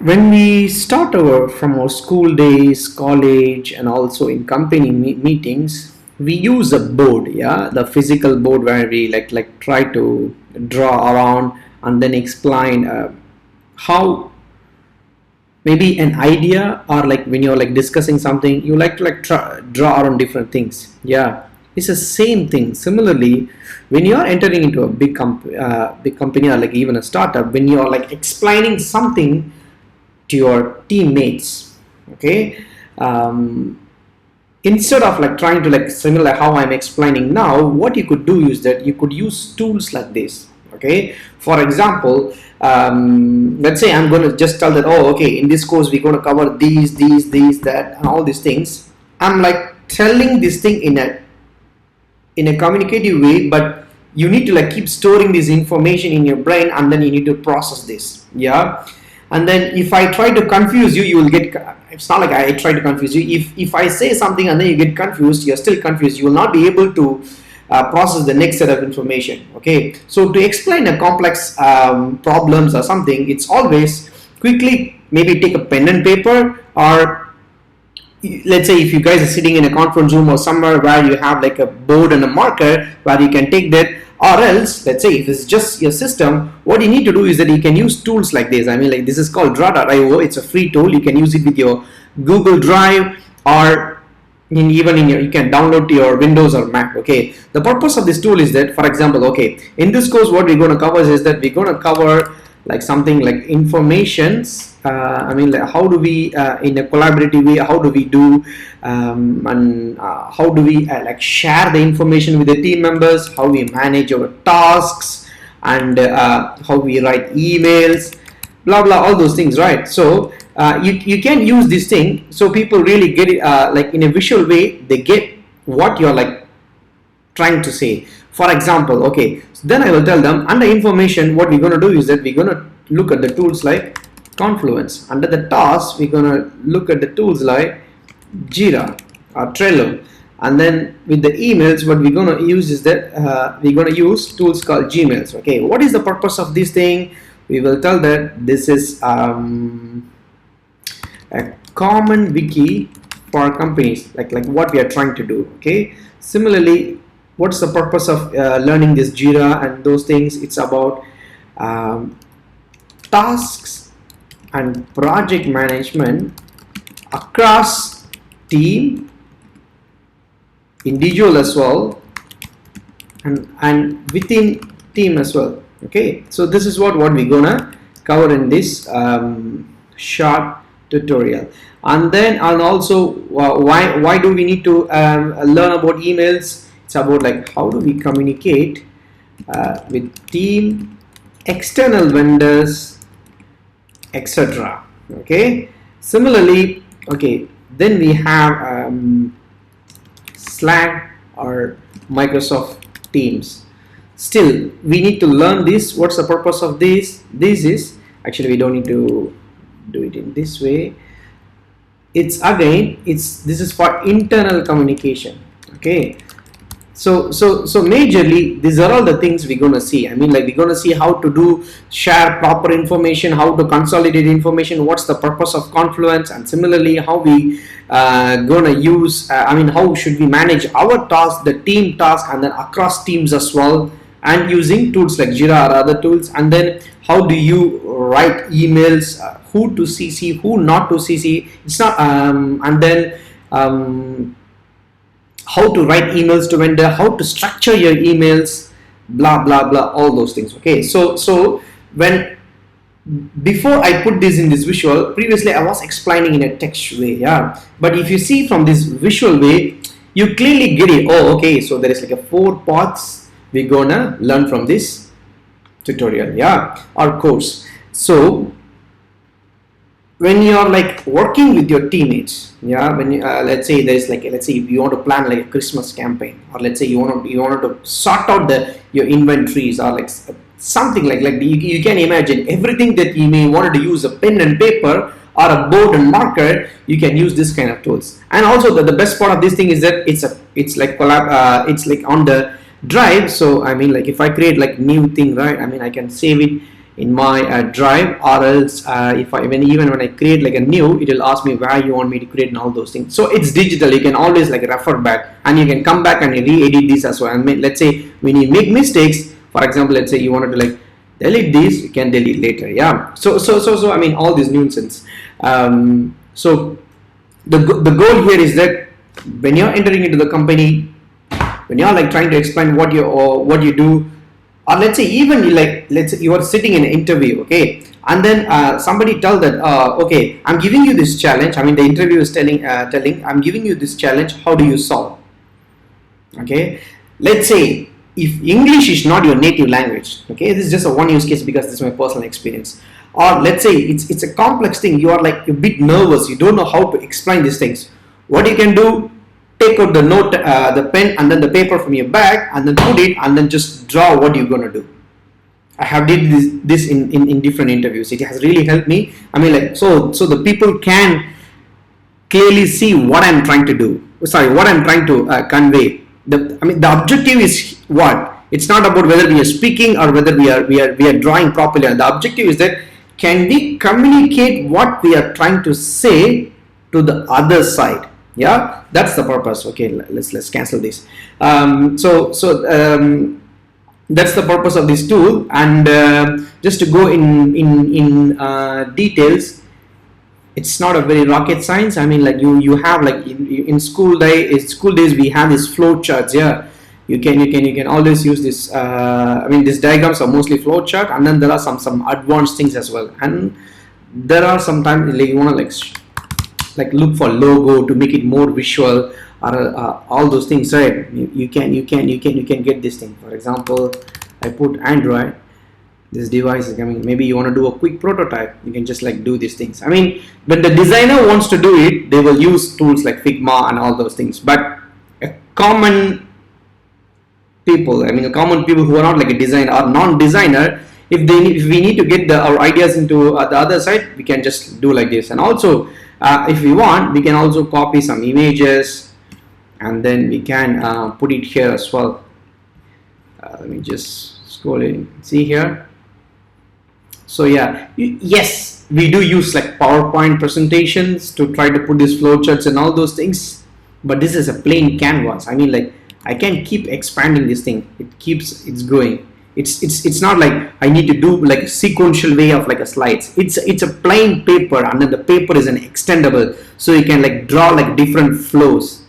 When we start from our school days, college, and also in company meetings, we use a board, yeah, the physical board where we like try to draw around and then explain how maybe an idea, or like when you're like discussing something, you like to draw around different things. Yeah, it's the same thing. Similarly, when you're entering into a big company, or like even a startup, when you're like explaining something to your teammates, okay, um, instead of like trying to like similar how I'm explaining now, what you could do is that you could use tools like this. Okay, for example, let's say I'm going to just tell that, oh, okay, in this course we're going to cover these, that, and all these things. I'm like telling this thing in a communicative way, but you need to like keep storing this information in your brain, and then you need to process this. Yeah, and then if I try to confuse you, you will get, it's not like I try to confuse you. If I say something and then you get confused, you're still confused, you will not be able to process the next set of information. Okay, so to explain a complex problems or something, it's always quickly maybe take a pen and paper, or let's say if you guys are sitting in a conference room or somewhere where you have like a board and a marker where you can take that, or else let's say if it's just your system, what you need to do is that you can use tools like this. I mean, like, this is called draw.io. It's a free tool. You can use it with your Google Drive, or even in your, you can download to your Windows or Mac. Okay, the purpose of this tool is that, for example, okay, in this course what we're going to cover is that we're going to cover like something like informations. I mean, like, how do we in a collaborative way, how do we do and how do we like share the information with the team members, how we manage our tasks, and how we write emails, blah blah, all those things, right? So you can use this thing so people really get it, like in a visual way, they get what you're like trying to say. For example, okay, so then I will tell them under information, what we're going to do is that we're going to look at the tools like Confluence. Under the tasks, we're going to look at the tools like Jira or Trello. And then with the emails, what we're going to use is that we're going to use tools called Gmails. Okay, what is the purpose of this thing? We will tell that this is a common wiki for companies, like what we are trying to do. Okay, similarly, what's the purpose of learning this Jira and those things? It's about tasks and project management across team, individual as well, and within team as well. Okay, so this is what we're gonna cover in this short tutorial. And then, and also, why do we need to learn about emails? It's about like how do we communicate with team, external vendors, etc. Okay, similarly, okay, then we have Slack or Microsoft Teams. Still, we need to learn this. What's the purpose of this? This is actually, we don't need to do it in this way. It's again, this is for internal communication. Okay, so majorly these are all the things we're going to see. I mean, like, we're going to see how to do share proper information, how to consolidate information, what's the purpose of Confluence, and similarly how we going to use I mean, how should we manage our task, the team task, and then across teams as well, and using tools like Jira or other tools. And then how do you write emails, who to CC, who not to CC. It's not and then how to write emails to vendor, how to structure your emails, blah blah blah, all those things. Okay, so when before I put this in this visual, previously I was explaining in a text way, yeah, but if you see from this visual way, you clearly get it. Oh, okay, so there is like a 4 parts we're gonna learn from this tutorial, yeah, or course. So when you're like working with your teammates, yeah, when you, let's say there's like, let's say if you want to plan like a Christmas campaign, or let's say you want to sort out your inventories, or like something like you can imagine everything that you may want to use a pen and paper or a board and marker, you can use this kind of tools. And also the best part of this thing is that it's like it's like on the drive. So I mean, like, if I create like new thing, right, I mean, I can save it in my drive, or else if I even when I create like a new, it will ask me where you want me to create and all those things. So it's digital, you can always like refer back, and you can come back and re-edit this as well. And let's say when you make mistakes, for example, let's say you wanted to like delete this, you can delete later. Yeah, so I mean, all this nonsense. So the goal here is that when you're entering into the company, when you're like trying to explain what you do, or let's say even let's say you are sitting in an interview, okay, and then somebody tell that okay, I'm giving you this challenge. I mean, the interview is telling I'm giving you this challenge, how do you solve? Okay, let's say if English is not your native language, okay, this is just a one use case because this is my personal experience. Or let's say it's a complex thing, you are like a bit nervous, you don't know how to explain these things. What you can do, take out the note, the pen and then the paper from your bag, and then put it and then just draw what you're going to do. I have did this in different interviews. It has really helped me. I mean, like, so the people can clearly see what I'm trying to do. Sorry, what I'm trying to convey. The objective is what? It's not about whether we are speaking or whether we are drawing properly. And the objective is that can we communicate what we are trying to say to the other side? Yeah, that's the purpose. Okay, let's cancel this. That's the purpose of this tool. And just to go in details, it's not a very rocket science. I mean, like you have like in school days we have these flow charts. Yeah, you can always use this. I mean, these diagrams are mostly flow chart, and then there are some advanced things as well. And there are sometimes like you want to like look for logo to make it more visual, or all those things, right? You can get this thing. For example, I put Android. This device is coming. Maybe you want to do a quick prototype. You can just like do these things. I mean, when the designer wants to do it, they will use tools like Figma and all those things. But a common people, I mean, a common people who are not like a designer or non-designer, if we need to get our ideas into the other side, we can just do like this. And also, if we want, we can also copy some images, and then we can put it here as well. Let me just scroll in. See here. So yeah, yes, we do use like PowerPoint presentations to try to put these flowcharts and all those things, but this is a plain canvas. I mean, like I can keep expanding this thing. It's going. It's not like I need to do like a sequential way of like a slides. It's a plain paper, and then the paper is an extendable, so you can like draw like different flows.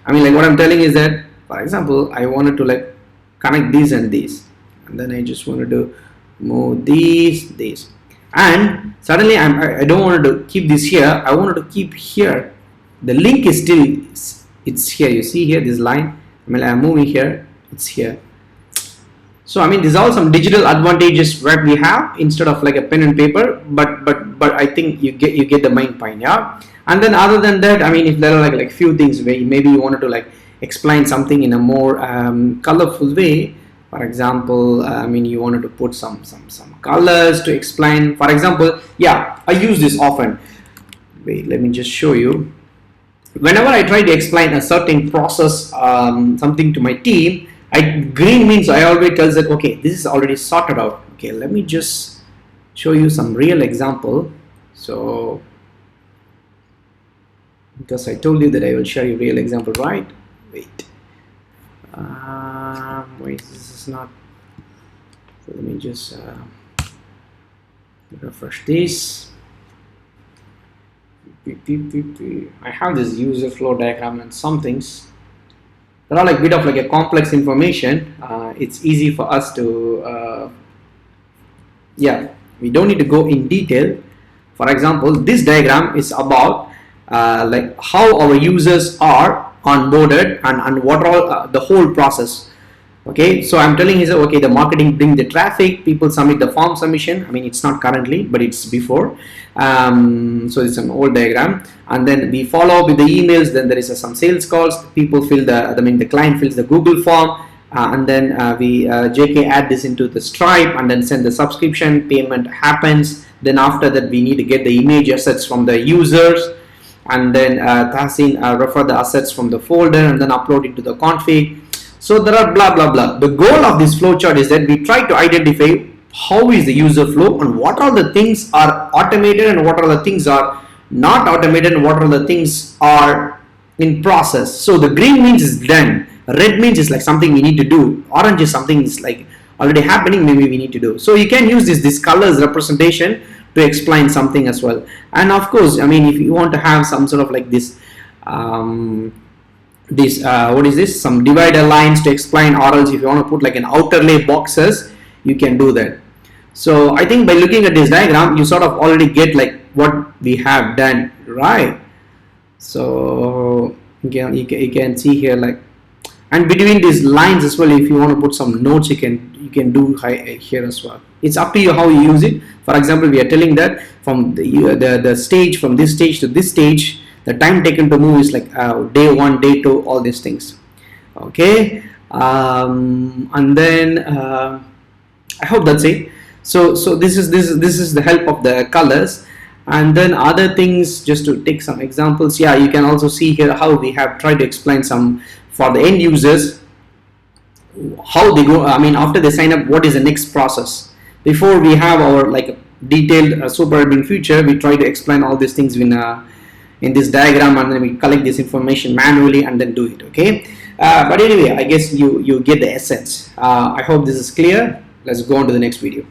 I mean, like what I'm telling is that, for example, I wanted to like connect these and these, and then I just wanted to move these, and suddenly I don't want to keep this here. I wanted to keep here. The link is still it's here. You see here this line. I mean, I'm moving here. It's here. So I mean, these are some digital advantages that we have instead of like a pen and paper. But I think you get the main point, yeah. And then other than that, I mean, if there are like few things where maybe you wanted to like explain something in a more colorful way. For example, I mean, you wanted to put some colors to explain. For example, yeah, I use this often. Wait, let me just show you. Whenever I try to explain a certain process, something to my team, green means I always tell that okay, this is already sorted out. Okay, let me just show you some real example. So, because I told you that I will show you real example, right? Wait, this is not. So let me just refresh this. I have this user flow diagram and some things. There are like bit of like a complex information. It's easy for us to, yeah, we don't need to go in detail. For example, this diagram is about like how our users are onboarded and what all the whole process. Okay, so I'm telling you that okay, the marketing bring the traffic, people submit the form submission. I mean, it's not currently, but it's before. So it's an old diagram, and then we follow up with the emails. Then there is some sales calls. People fill the client fills the Google form, and then we JK add this into the Stripe, and then send the subscription. Payment happens. Then after that, we need to get the image assets from the users, and then Tahsin refer the assets from the folder, and then upload it to the config. So there are blah blah blah. The goal of this flowchart is that we try to identify how is the user flow, and what are the things are automated and what are the things are not automated, and what are the things are in process. So the green means is done, red means is like something we need to do, orange is something is like already happening, maybe we need to do. So you can use this colors representation to explain something as well. And of course, I mean, if you want to have some sort of like this what is this, some divider lines to explain, or else if you want to put like an outer lay boxes, you can do that. So I think by looking at this diagram, you sort of already get like what we have done, right? So you can see here, like, and between these lines as well, if you want to put some notes, you can do here as well. It's up to you how you use it. For example, we are telling that from the stage, from this stage to this stage, the time taken to move is like day 1, day 2, all these things. Okay, and then I hope that's it. So this is the help of the colors. And then other things, just to take some examples, yeah, you can also see here how we have tried to explain some for the end users, how they go, I mean, after they sign up, what is the next process. Before we have our like detailed super urban future, we try to explain all these things in this diagram, and then we collect this information manually and then do it. Okay, but anyway, I guess you get the essence. I hope this is clear. Let's go on to the next video.